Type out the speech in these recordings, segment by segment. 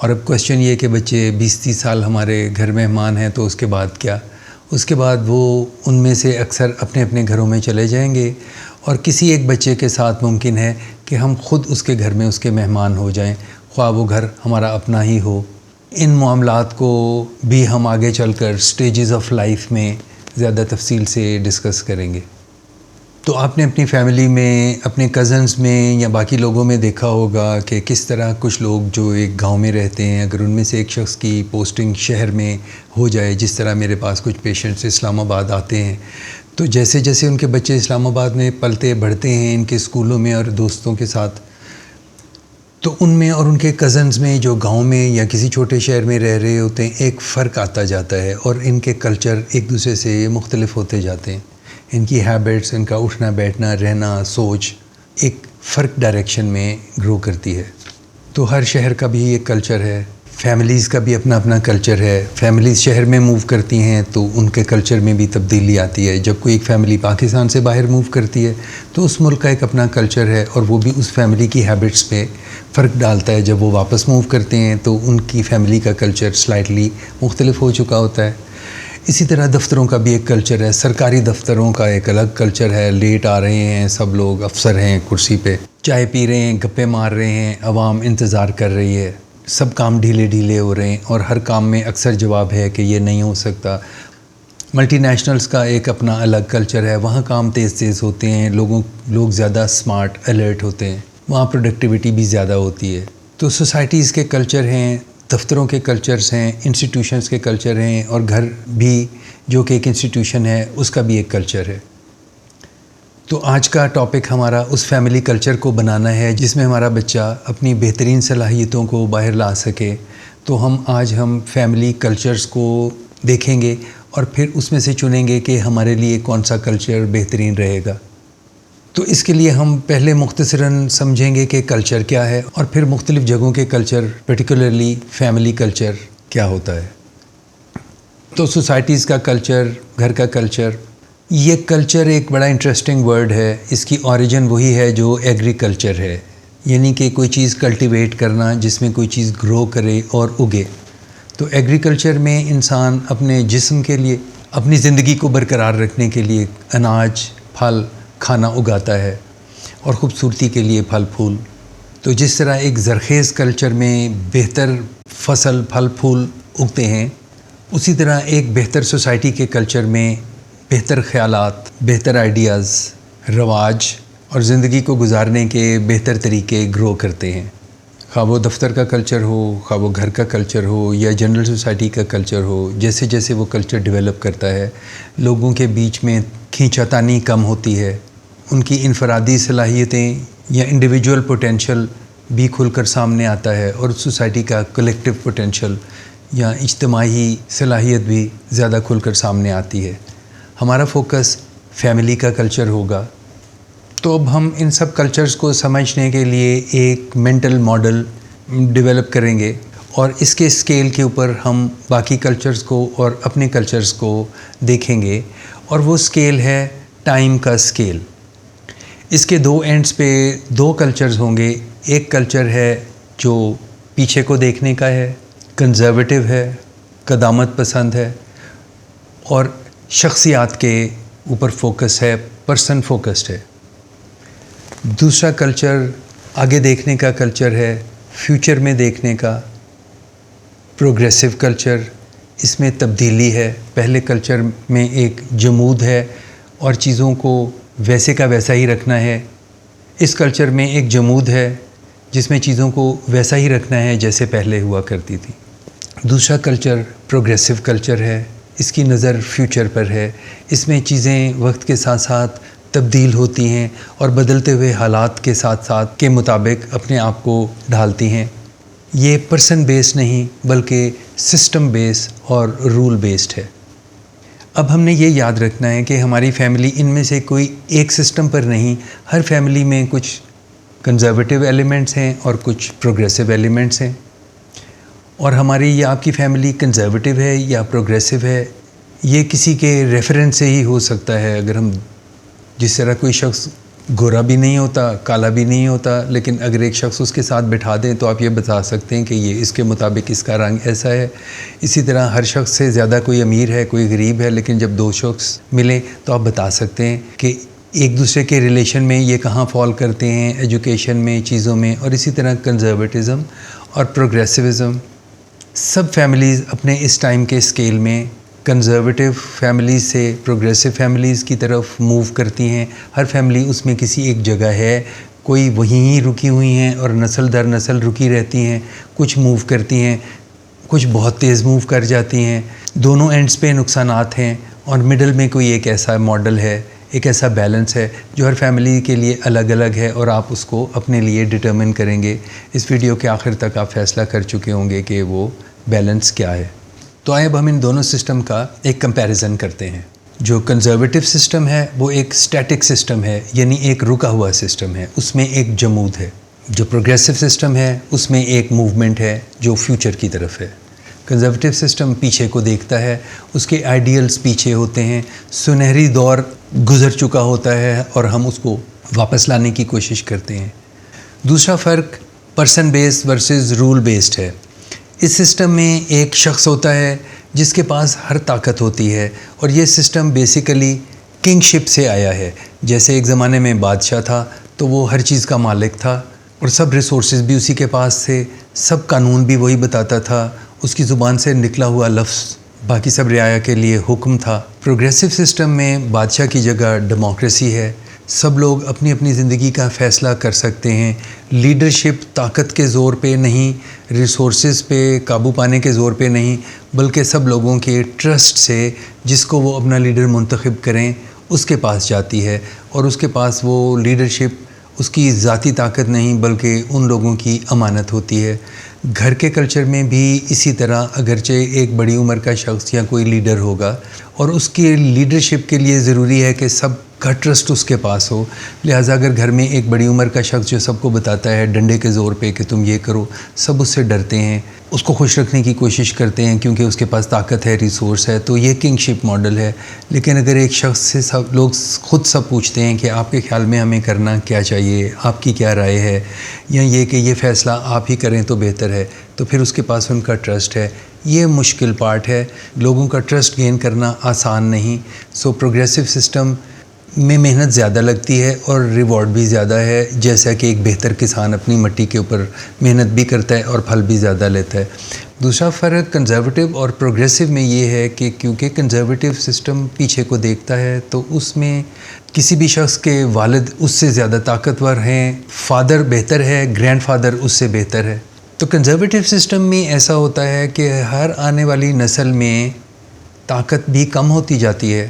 اور اب کویشچن یہ کہ بچے 20-30 سال ہمارے گھر مہمان ہیں تو اس کے بعد کیا؟ اس کے بعد وہ ان میں سے اکثر اپنے اپنے گھروں میں چلے جائیں گے، اور کسی ایک بچے کے ساتھ ممکن ہے کہ ہم خود اس کے گھر میں اس کے مہمان ہو جائیں، خواہ وہ گھر ہمارا اپنا ہی ہو۔ ان معاملات کو بھی ہم آگے چل کر سٹیجز آف لائف میں زیادہ تفصیل سے ڈسکس کریں گے۔ تو آپ نے اپنی فیملی میں، اپنے کزنز میں یا باقی لوگوں میں دیکھا ہوگا کہ کس طرح کچھ لوگ جو ایک گاؤں میں رہتے ہیں، اگر ان میں سے ایک شخص کی پوسٹنگ شہر میں ہو جائے، جس طرح میرے پاس کچھ پیشنٹس اسلام آباد آتے ہیں، تو جیسے جیسے ان کے بچے اسلام آباد میں پلتے بڑھتے ہیں ان کے اسکولوں میں اور دوستوں کے ساتھ، تو ان میں اور ان کے کزنز میں جو گاؤں میں یا کسی چھوٹے شہر میں رہ رہے ہوتے ہیں، ایک فرق آتا جاتا ہے، اور ان کے کلچر ایک دوسرے سے مختلف ہوتے جاتے ہیں۔ ان کی ہیبٹس، ان کا اٹھنا بیٹھنا، رہنا، سوچ ایک فرق ڈائریکشن میں گرو کرتی ہے۔ تو ہر شہر کا بھی ایک کلچر ہے، فیملیز کا بھی اپنا اپنا کلچر ہے۔ فیملیز شہر میں موو کرتی ہیں تو ان کے کلچر میں بھی تبدیلی آتی ہے۔ جب کوئی ایک فیملی پاکستان سے باہر موو کرتی ہے تو اس ملک کا ایک اپنا کلچر ہے، اور وہ بھی اس فیملی کی ہیبٹس پہ فرق ڈالتا ہے۔ جب وہ واپس موو کرتے ہیں تو ان کی فیملی کا کلچر سلائٹلی مختلف ہو چکا ہوتا ہے۔ اسی طرح دفتروں کا بھی ایک کلچر ہے، سرکاری دفتروں کا ایک الگ کلچر ہے۔ لیٹ آ رہے ہیں سب لوگ، افسر ہیں کرسی پہ، چائے پی رہے ہیں، گپے مار رہے ہیں، عوام انتظار کر رہی ہے، سب کام ڈھیلے ہو رہے ہیں، اور ہر کام میں اکثر جواب ہے کہ یہ نہیں ہو سکتا۔ ملٹی نیشنلز کا ایک اپنا الگ کلچر ہے، وہاں کام تیز ہوتے ہیں، لوگ زیادہ سمارٹ الرٹ ہوتے ہیں، وہاں پروڈکٹیوٹی بھی زیادہ ہوتی ہے۔ تو سوسائٹیز کے کلچر ہیں، دفتروں کے کلچرز ہیں، انسٹیٹیوشنز کے کلچر ہیں، اور گھر بھی جو کہ ایک انسٹیٹیوشن ہے اس کا بھی ایک کلچر ہے۔ تو آج کا ٹاپک ہمارا اس فیملی کلچر کو بنانا ہے جس میں ہمارا بچہ اپنی بہترین صلاحیتوں کو باہر لا سکے۔ تو آج ہم فیملی کلچرز کو دیکھیں گے اور پھر اس میں سے چنیں گے کہ ہمارے لیے کون سا کلچر بہترین رہے گا۔ تو اس کے لیے ہم پہلے مختصراً سمجھیں گے کہ کلچر کیا ہے، اور پھر مختلف جگہوں کے کلچر، پرٹیکولرلی فیملی کلچر کیا ہوتا ہے۔ تو سوسائٹیز کا کلچر، گھر کا کلچر، یہ کلچر ایک بڑا انٹرسٹنگ ورڈ ہے۔ اس کی اوریجن وہی ہے جو ایگریکلچر ہے، یعنی کہ کوئی چیز کلٹیویٹ کرنا، جس میں کوئی چیز گرو کرے اور اگے۔ تو ایگریکلچر میں انسان اپنے جسم کے لیے، اپنی زندگی کو برقرار رکھنے کے لیے اناج، پھل، کھانا اگاتا ہے، اور خوبصورتی کے لیے پھل پھول۔ تو جس طرح ایک زرخیز کلچر میں بہتر فصل، پھل پھول اگتے ہیں، اسی طرح ایک بہتر سوسائٹی کے کلچر میں بہتر خیالات، بہتر آئیڈیاز، رواج اور زندگی کو گزارنے کے بہتر طریقے گرو کرتے ہیں۔ خواہ وہ دفتر کا کلچر ہو، خواہ وہ گھر کا کلچر ہو، یا جنرل سوسائٹی کا کلچر ہو، جیسے جیسے وہ کلچر ڈیولپ کرتا ہے، لوگوں کے بیچ میں کھینچا تانی کم ہوتی ہے، ان کی انفرادی صلاحیتیں یا انڈیویجول پوٹینشل بھی کھل کر سامنے آتا ہے، اور سوسائٹی کا کلیکٹیو پوٹینشل یا اجتماعی صلاحیت بھی زیادہ کھل کر سامنے آتی ہے۔ ہمارا فوکس فیملی کا کلچر ہوگا۔ تو اب ہم ان سب کلچرز کو سمجھنے کے لیے ایک مینٹل ماڈل ڈیولپ کریں گے، اور اس کے اسکیل کے اوپر ہم باقی کلچرز کو اور اپنے کلچرز کو دیکھیں گے، اور وہ اسکیل ہے ٹائم کا اسکیل۔ اس کے دو اینڈز پہ دو کلچرز ہوں گے۔ ایک کلچر ہے جو پیچھے کو دیکھنے کا ہے، کنزرویٹو ہے، قدامت پسند ہے، اور شخصیات کے اوپر فوکس ہے، پرسن فوکسڈ ہے۔ دوسرا کلچر آگے دیکھنے کا کلچر ہے، فیوچر میں دیکھنے کا، پروگریسو کلچر۔ اس میں تبدیلی ہے۔ پہلے کلچر میں ایک جمود ہے اور چیزوں کو ویسے کا ویسا ہی رکھنا ہے۔ اس کلچر میں ایک جمود ہے جس میں چیزوں کو ویسا ہی رکھنا ہے جیسے پہلے ہوا کرتی تھی۔ دوسرا کلچر پروگریسو کلچر ہے، اس کی نظر فیوچر پر ہے۔ اس میں چیزیں وقت کے ساتھ ساتھ تبدیل ہوتی ہیں اور بدلتے ہوئے حالات کے ساتھ ساتھ کے مطابق اپنے آپ کو ڈھالتی ہیں۔ یہ پرسن بیس نہیں بلکہ سسٹم بیس اور رول بیسڈ ہے۔ اب ہم نے یہ یاد رکھنا ہے کہ ہماری فیملی ان میں سے کوئی ایک سسٹم پر نہیں، ہر فیملی میں کچھ کنزرویٹو ایلیمنٹس ہیں اور کچھ پروگریسو ایلیمنٹس ہیں، اور ہماری یا آپ کی فیملی کنزرویٹو ہے یا پروگریسو ہے، یہ کسی کے ریفرنس سے ہی ہو سکتا ہے۔ اگر ہم جس طرح کوئی شخص گورا بھی نہیں ہوتا، کالا بھی نہیں ہوتا، لیکن اگر ایک شخص اس کے ساتھ بٹھا دیں تو آپ یہ بتا سکتے ہیں کہ یہ اس کے مطابق اس کا رنگ ایسا ہے۔ اسی طرح ہر شخص سے زیادہ کوئی امیر ہے، کوئی غریب ہے، لیکن جب دو شخص ملیں تو آپ بتا سکتے ہیں کہ ایک دوسرے کے ریلیشن میں یہ کہاں فال کرتے ہیں، ایجوکیشن میں، چیزوں میں۔ اور اسی طرح کنزرویٹزم اور پروگریسوزم، سب فیملیز اپنے اس ٹائم کے اسکیل میں کنزرویٹو فیملیز سے پروگریسو فیملیز کی طرف موو کرتی ہیں۔ ہر فیملی اس میں کسی ایک جگہ ہے، کوئی وہیں رکی ہوئی ہیں اور نسل در نسل رکی رہتی ہیں، کچھ موو کرتی ہیں، کچھ بہت تیز موو کر جاتی ہیں۔ دونوں اینڈز پہ نقصانات ہیں، اور مڈل میں کوئی ایک ایسا ماڈل ہے، ایک ایسا بیلنس ہے جو ہر فیملی کے لیے الگ الگ ہے، اور آپ اس کو اپنے لیے ڈٹرمن کریں گے۔ اس ویڈیو کے آخر تک آپ فیصلہ کر چکے ہوں گے کہ وہ بیلنس کیا ہے۔ تو آئے اب ہم ان دونوں سسٹم کا ایک کمپیریزن کرتے ہیں۔ جو کنزرویٹو سسٹم ہے وہ ایک اسٹیٹک سسٹم ہے، یعنی ایک رکا ہوا سسٹم ہے، اس میں ایک جمود ہے۔ جو پروگریسو سسٹم ہے اس میں ایک موومنٹ ہے جو فیوچر کی طرف ہے۔ کنزرویٹو سسٹم پیچھے کو دیکھتا ہے، اس کے آئیڈیلز پیچھے ہوتے ہیں، سنہری دور گزر چکا ہوتا ہے اور ہم اس کو واپس لانے کی کوشش کرتے ہیں۔ دوسرا فرق person based versus role based ہے۔ اس سسٹم میں ایک شخص ہوتا ہے جس کے پاس ہر طاقت ہوتی ہے، اور یہ سسٹم بیسیکلی کنگ شپ سے آیا ہے۔ جیسے ایک زمانے میں بادشاہ تھا تو وہ ہر چیز کا مالک تھا، اور سب ریسورسز بھی اسی کے پاس تھے، سب قانون بھی وہی بتاتا تھا، اس کی زبان سے نکلا ہوا لفظ باقی سب رعایا کے لیے حکم تھا۔ پروگریسو سسٹم میں بادشاہ کی جگہ ڈیموکریسی ہے، سب لوگ اپنی اپنی زندگی کا فیصلہ کر سکتے ہیں۔ لیڈرشپ طاقت کے زور پہ نہیں، ریسورسز پہ قابو پانے کے زور پہ نہیں، بلکہ سب لوگوں کے ٹرسٹ سے جس کو وہ اپنا لیڈر منتخب کریں اس کے پاس جاتی ہے، اور اس کے پاس وہ لیڈرشپ اس کی ذاتی طاقت نہیں بلکہ ان لوگوں کی امانت ہوتی ہے۔ گھر کے کلچر میں بھی اسی طرح، اگرچہ ایک بڑی عمر کا شخص یا کوئی لیڈر ہوگا اور اس کی لیڈرشپ کے لیے ضروری ہے کہ سب کا ٹرسٹ اس کے پاس ہو، لہٰذا اگر گھر میں ایک بڑی عمر کا شخص جو سب کو بتاتا ہے ڈنڈے کے زور پہ کہ تم یہ کرو، سب اس سے ڈرتے ہیں، اس کو خوش رکھنے کی کوشش کرتے ہیں کیونکہ اس کے پاس طاقت ہے، ریسورس ہے، تو یہ کنگ شپ ماڈل ہے۔ لیکن اگر ایک شخص سے سب لوگ خود سب پوچھتے ہیں کہ آپ کے خیال میں ہمیں کرنا کیا چاہیے، آپ کی کیا رائے ہے، یا یہ کہ یہ فیصلہ آپ ہی کریں تو بہتر ہے، تو پھر اس کے پاس ان کا ٹرسٹ ہے۔ یہ مشکل پارٹ ہے، لوگوں کا ٹرسٹ گین کرنا آسان نہیں۔ سو پروگریسو سسٹم میں محنت زیادہ لگتی ہے اور ریوارڈ بھی زیادہ ہے، جیسا کہ ایک بہتر کسان اپنی مٹی کے اوپر محنت بھی کرتا ہے اور پھل بھی زیادہ لیتا ہے۔ دوسرا فرق کنزرویٹو اور پروگریسو میں یہ ہے کہ کیونکہ کنزرویٹو سسٹم پیچھے کو دیکھتا ہے تو اس میں کسی بھی شخص کے والد اس سے زیادہ طاقتور ہیں، فادر بہتر ہے، گرینڈ فادر اس سے بہتر ہے۔ تو کنزرویٹو سسٹم میں ایسا ہوتا ہے کہ ہر آنے والی نسل میں طاقت بھی کم ہوتی جاتی ہے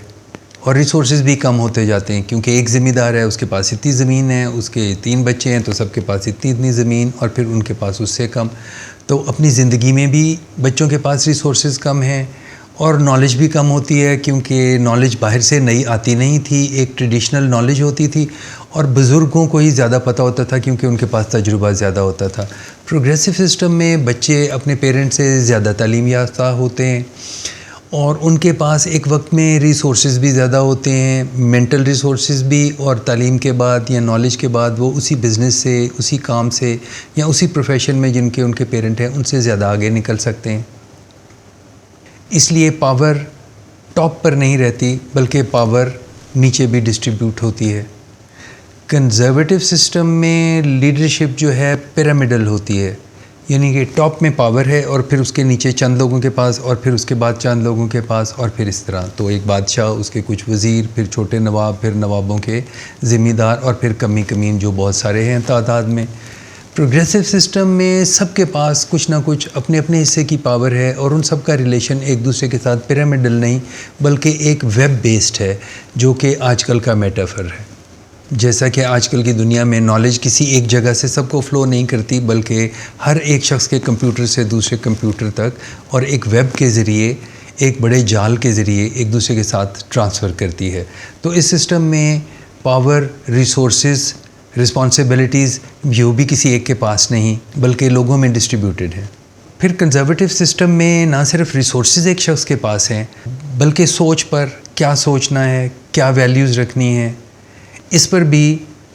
اور ریسورسز بھی کم ہوتے جاتے ہیں، کیونکہ ایک ذمہ دار ہے، اس کے پاس اتنی زمین ہے، اس کے 3 بچے ہیں تو سب کے پاس اتنی زمین، اور پھر ان کے پاس اس سے کم۔ تو اپنی زندگی میں بھی بچوں کے پاس ریسورسز کم ہیں، اور نالج بھی کم ہوتی ہے کیونکہ نالج باہر سے نئی آتی نہیں تھی، ایک ٹریڈیشنل نالج ہوتی تھی، اور بزرگوں کو ہی زیادہ پتہ ہوتا تھا کیونکہ ان کے پاس تجربہ زیادہ ہوتا تھا۔ پروگریسو سسٹم میں بچے اپنے پیرنٹ سے زیادہ تعلیم یافتہ ہوتے ہیں، اور ان کے پاس ایک وقت میں ریسورسز بھی زیادہ ہوتے ہیں، مینٹل ریسورسز بھی، اور تعلیم کے بعد یا نالج کے بعد وہ اسی بزنس سے، اسی کام سے، یا اسی پروفیشن میں جن کے ان کے پیرنٹ ہیں ان سے زیادہ آگے نکل سکتے ہیں۔ اس لیے پاور ٹاپ پر نہیں رہتی بلکہ پاور نیچے بھی ڈسٹریبیوٹ ہوتی ہے۔ کنزرویٹو سسٹم میں لیڈرشپ جو ہے پیرامڈل ہوتی ہے، یعنی کہ ٹاپ میں پاور ہے اور پھر اس کے نیچے چند لوگوں کے پاس، اور پھر اس کے بعد چند لوگوں کے پاس، اور پھر اس طرح۔ تو ایک بادشاہ، اس کے کچھ وزیر، پھر چھوٹے نواب، پھر نوابوں کے ذمہ دار، اور پھر کمین جو بہت سارے ہیں تعداد میں۔ پروگریسو سسٹم میں سب کے پاس کچھ نہ کچھ اپنے اپنے حصے کی پاور ہے، اور ان سب کا ریلیشن ایک دوسرے کے ساتھ پیرامڈل نہیں بلکہ ایک ویب بیسڈ ہے، جو کہ آج کل کا میٹافر ہے۔ جیسا کہ آج کل کی دنیا میں نالج کسی ایک جگہ سے سب کو فلو نہیں کرتی بلکہ ہر ایک شخص کے کمپیوٹر سے دوسرے کمپیوٹر تک، اور ایک ویب کے ذریعے، ایک بڑے جال کے ذریعے ایک دوسرے کے ساتھ ٹرانسفر کرتی ہے۔ تو اس سسٹم میں پاور، ریسورسز، رسپانسبلٹیز یہ بھی کسی ایک کے پاس نہیں بلکہ لوگوں میں ڈسٹریبیوٹڈ ہے۔ پھر کنزرویٹو سسٹم میں نہ صرف ریسورسز ایک شخص کے پاس ہیں بلکہ سوچ پر، کیا سوچنا ہے، کیا ویلیوز رکھنی ہے، اس پر بھی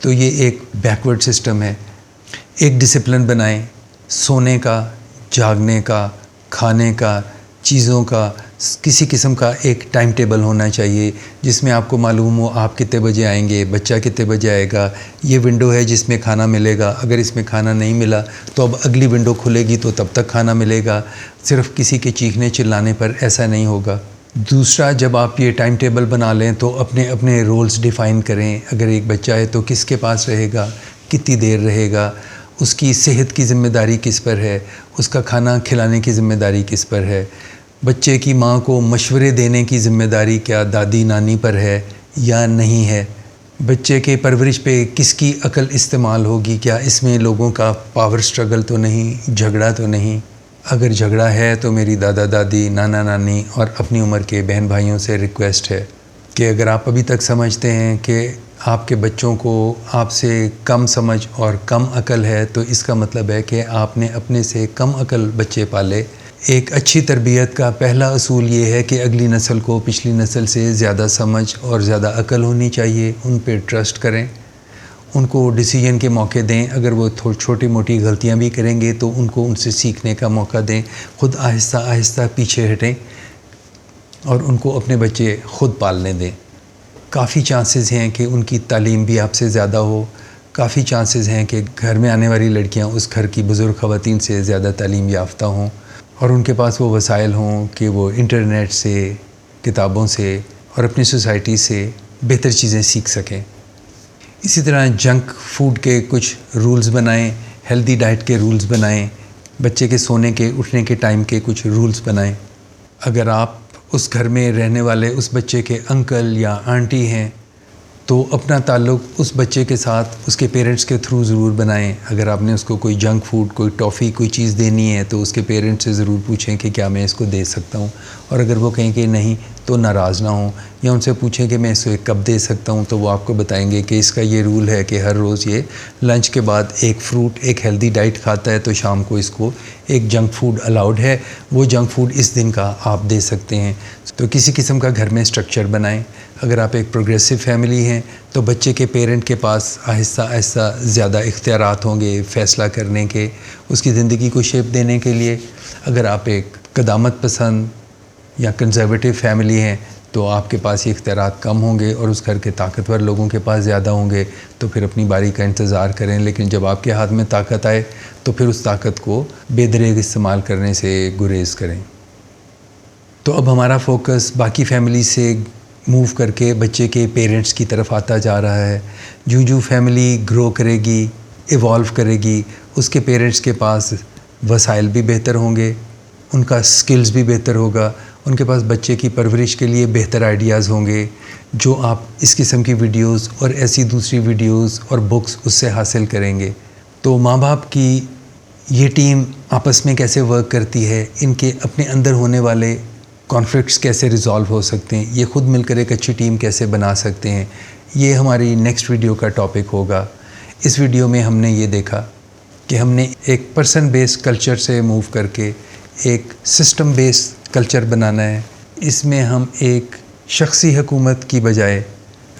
تو یہ ایک بیکورڈ سسٹم ہے. ایک ڈسپلن بنائیں سونے کا, جاگنے کا, کھانے کا, چیزوں کا, کسی قسم کا ایک ٹائم ٹیبل ہونا چاہیے جس میں آپ کو معلوم ہو آپ کتنے بجے آئیں گے, بچہ کتنے بجے آئے گا, یہ ونڈو ہے جس میں کھانا ملے گا, اگر اس میں کھانا نہیں ملا تو اب اگلی ونڈو کھلے گی تو تب تک کھانا ملے گا. صرف کسی کے چیخنے چلانے پر ایسا نہیں ہوگا. دوسرا, جب آپ یہ ٹائم ٹیبل بنا لیں تو اپنے اپنے رولز ڈیفائن کریں. اگر ایک بچہ ہے تو کس کے پاس رہے گا, کتنی دیر رہے گا, اس کی صحت کی ذمہ داری کس پر ہے, اس کا کھانا کھلانے کی ذمہ داری کس پر ہے, بچے کی ماں کو مشورے دینے کی ذمہ داری کیا دادی نانی پر ہے یا نہیں ہے, بچے کے پرورش پہ کس کی عقل استعمال ہوگی, کیا اس میں لوگوں کا پاور سٹرگل تو نہیں, جھگڑا تو نہیں. اگر جھگڑا ہے تو میری دادا دادی, نانا نانی اور اپنی عمر کے بہن بھائیوں سے ریکویسٹ ہے کہ اگر آپ ابھی تک سمجھتے ہیں کہ آپ کے بچوں کو آپ سے کم سمجھ اور کم عقل ہے تو اس کا مطلب ہے کہ آپ نے اپنے سے کم عقل بچے پالے. ایک اچھی تربیت کا پہلا اصول یہ ہے کہ اگلی نسل کو پچھلی نسل سے زیادہ سمجھ اور زیادہ عقل ہونی چاہیے. ان پہ ٹرسٹ کریں, ان کو ڈیسیجن کے موقع دیں. اگر وہ چھوٹی موٹی غلطیاں بھی کریں گے تو ان کو ان سے سیکھنے کا موقع دیں. خود آہستہ آہستہ پیچھے ہٹیں اور ان کو اپنے بچے خود پالنے دیں. کافی چانسز ہیں کہ ان کی تعلیم بھی آپ سے زیادہ ہو. کافی چانسز ہیں کہ گھر میں آنے والی لڑکیاں اس گھر کی بزرگ خواتین سے زیادہ تعلیم یافتہ ہوں اور ان کے پاس وہ وسائل ہوں کہ وہ انٹرنیٹ سے, کتابوں سے اور اپنی سوسائٹی سے بہتر چیزیں سیکھ سکیں. اسی طرح جنک فوڈ کے کچھ رولز بنائیں, ہیلدی ڈائٹ کے رولز بنائیں, بچے کے سونے کے اٹھنے کے ٹائم کے کچھ رولز بنائیں. اگر آپ اس گھر میں رہنے والے اس بچے کے انکل یا آنٹی ہیں تو اپنا تعلق اس بچے کے ساتھ اس کے پیرنٹس کے تھرو ضرور بنائیں. اگر آپ نے اس کو کوئی جنک فوڈ, کوئی ٹافی, کوئی چیز دینی ہے تو اس کے پیرنٹس سے ضرور پوچھیں کہ کیا میں اس کو دے سکتا ہوں, اور اگر وہ کہیں کہ نہیں تو ناراض نہ ہوں, یا ان سے پوچھیں کہ میں اس کو کب دے سکتا ہوں, تو وہ آپ کو بتائیں گے کہ اس کا یہ رول ہے کہ ہر روز یہ لنچ کے بعد ایک فروٹ, ایک ہیلدی ڈائٹ کھاتا ہے تو شام کو اس کو ایک جنک فوڈ الاؤڈ ہے, وہ جنک فوڈ اس دن کا آپ دے سکتے ہیں. تو کسی قسم کا گھر میں اسٹرکچر بنائیں. اگر آپ ایک پروگریسو فیملی ہیں تو بچے کے پیرنٹ کے پاس آہستہ آہستہ زیادہ اختیارات ہوں گے فیصلہ کرنے کے, اس کی زندگی کو شیپ دینے کے لیے. اگر آپ ایک قدامت پسند یا کنزرویٹو فیملی ہیں تو آپ کے پاس یہ اختیارات کم ہوں گے اور اس گھر کے طاقتور لوگوں کے پاس زیادہ ہوں گے. تو پھر اپنی باری کا انتظار کریں, لیکن جب آپ کے ہاتھ میں طاقت آئے تو پھر اس طاقت کو بے دریغ استعمال کرنے سے گریز کریں. تو اب ہمارا فوکس باقی فیملی سے موو کر کے بچے کے پیرنٹس کی طرف آتا جا رہا ہے. جو فیملی گرو کرے گی, ایوالو کرے گی, اس کے پیرنٹس کے پاس وسائل بھی بہتر ہوں گے, ان کا سکلز بھی بہتر ہوگا, ان کے پاس بچے کی پرورش کے لیے بہتر آئیڈیاز ہوں گے جو آپ اس قسم کی ویڈیوز اور ایسی دوسری ویڈیوز اور بکس اس سے حاصل کریں گے. تو ماں باپ کی یہ ٹیم آپس میں کیسے ورک کرتی ہے, ان کے اپنے اندر ہونے والے کانفلکٹس کیسے ریزالو ہو سکتے ہیں, یہ خود مل کر ایک اچھی ٹیم کیسے بنا سکتے ہیں, یہ ہماری نیکسٹ ویڈیو کا ٹاپک ہوگا. اس ویڈیو میں ہم نے یہ دیکھا کہ ہم نے ایک پرسن بیس کلچر سے موو کر کے ایک سسٹم بیس کلچر بنانا ہے. اس میں ہم ایک شخصی حکومت کی بجائے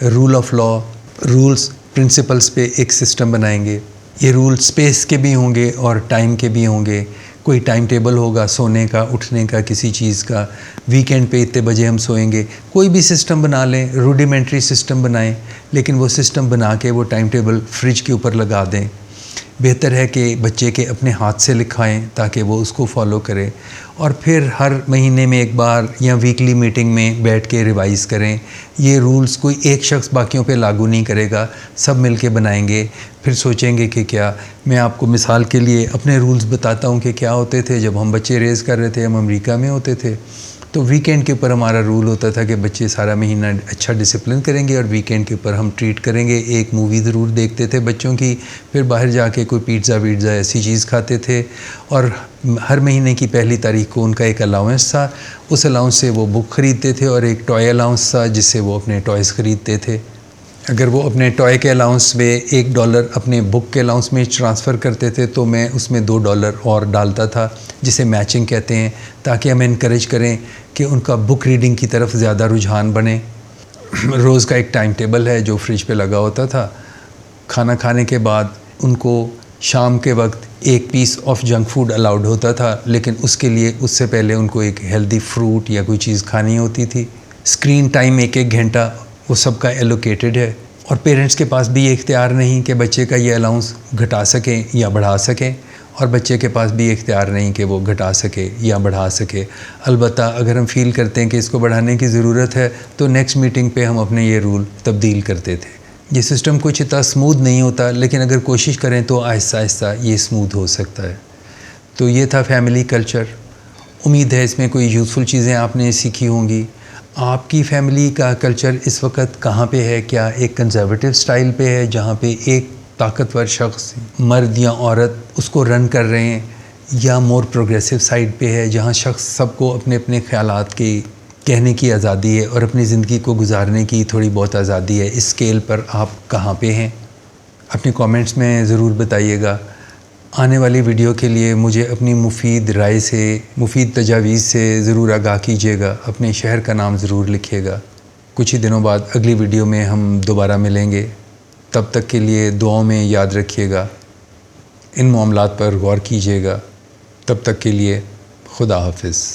rule of law, rules, principles پہ ایک سسٹم بنائیں گے. یہ رول اسپیس کے بھی ہوں گے اور ٹائم کے بھی ہوں گے. کوئی ٹائم ٹیبل ہوگا سونے کا, اٹھنے کا, کسی چیز کا, ویکینڈ پہ اتنے بجے ہم سوئیں گے. کوئی بھی سسٹم بنا لیں, روڈیمنٹری سسٹم بنائیں, لیکن وہ سسٹم بنا کے وہ ٹائم ٹیبل فریج کے اوپر لگا دیں. بہتر ہے کہ بچے کے اپنے ہاتھ سے لکھائیں تاکہ وہ اس کو فالو کرے, اور پھر ہر مہینے میں ایک بار یا ویکلی میٹنگ میں بیٹھ کے ریوائز کریں. یہ رولز کوئی ایک شخص باقیوں پہ لاگو نہیں کرے گا, سب مل کے بنائیں گے. پھر سوچیں گے کہ کیا, میں آپ کو مثال کے لیے اپنے رولز بتاتا ہوں کہ کیا ہوتے تھے جب ہم بچے ریز کر رہے تھے. ہم امریکہ میں ہوتے تھے تو ویکینڈ کے اوپر ہمارا رول ہوتا تھا کہ بچے سارا مہینہ اچھا ڈسپلن کریں گے اور ویکینڈ کے اوپر ہم ٹریٹ کریں گے. ایک مووی ضرور دیکھتے تھے بچوں کی, پھر باہر جا کے کوئی پیزا ویزا ایسی چیز کھاتے تھے, اور ہر مہینے کی پہلی تاریخ کو ان کا ایک الاؤنس تھا. اس الاؤنس سے وہ بک خریدتے تھے, اور ایک ٹوائے الاؤنس تھا جس سے وہ اپنے ٹوائز خریدتے تھے. اگر وہ اپنے ٹوائے کے الاؤنس میں $1 اپنے بک کے الاؤنس میں ٹرانسفر کرتے تھے تو میں اس میں $2 اور ڈالتا تھا, جسے میچنگ کہتے ہیں, تاکہ ہم انکریج کریں کہ ان کا بک ریڈنگ کی طرف زیادہ رجحان بنے. روز کا ایک ٹائم ٹیبل ہے جو فریج پہ لگا ہوتا تھا. کھانا کھانے کے بعد ان کو شام کے وقت ایک پیس آف جنک فوڈ الاؤڈ ہوتا تھا، لیکن اس کے لیے اس سے پہلے ان کو ایک ہیلدی فروٹ یا کوئی چیز کھانی ہوتی تھی۔ اسکرین ٹائم 1 گھنٹہ وہ سب کا ایلوکیٹڈ ہے، اور پیرنٹس کے پاس بھی یہ اختیار نہیں کہ بچے کا یہ الاؤنس گھٹا سکیں یا بڑھا سکیں، اور بچے کے پاس بھی اختیار نہیں کہ وہ گھٹا سکے یا بڑھا سکے۔ البتہ اگر ہم فیل کرتے ہیں کہ اس کو بڑھانے کی ضرورت ہے تو نیکسٹ میٹنگ پہ ہم اپنے یہ رول تبدیل کرتے تھے۔ یہ سسٹم کچھ اتنا اسموتھ نہیں ہوتا، لیکن اگر کوشش کریں تو آہستہ آہستہ یہ اسموتھ ہو سکتا ہے۔ تو یہ تھا فیملی کلچر۔ امید ہے اس میں کوئی یوزفل چیزیں آپ نے سیکھی ہوں گی۔ آپ کی فیملی کا کلچر اس وقت کہاں پہ ہے؟ کیا ایک کنزرویٹو سٹائل پہ ہے جہاں پہ ایک طاقتور شخص، مرد یا عورت، اس کو رن کر رہے ہیں، یا مور پروگریسو سائڈ پہ ہے جہاں شخص سب کو اپنے اپنے خیالات کی کہنے کی آزادی ہے اور اپنی زندگی کو گزارنے کی تھوڑی بہت آزادی ہے؟ اس اسکیل پر آپ کہاں پہ ہیں؟ اپنے کامنٹس میں ضرور بتائیے گا۔ آنے والی ویڈیو کے لیے مجھے اپنی مفید رائے سے، مفید تجاویز سے ضرور آگاہ کیجیے گا۔ اپنے شہر کا نام ضرور لکھیے گا۔ کچھ ہی دنوں بعد اگلی ویڈیو میں ہم دوبارہ ملیں گے۔ تب تک کے لیے دعاؤں میں یاد رکھیے گا، ان معاملات پر غور کیجیے گا۔ تب تک کے لیے خدا حافظ۔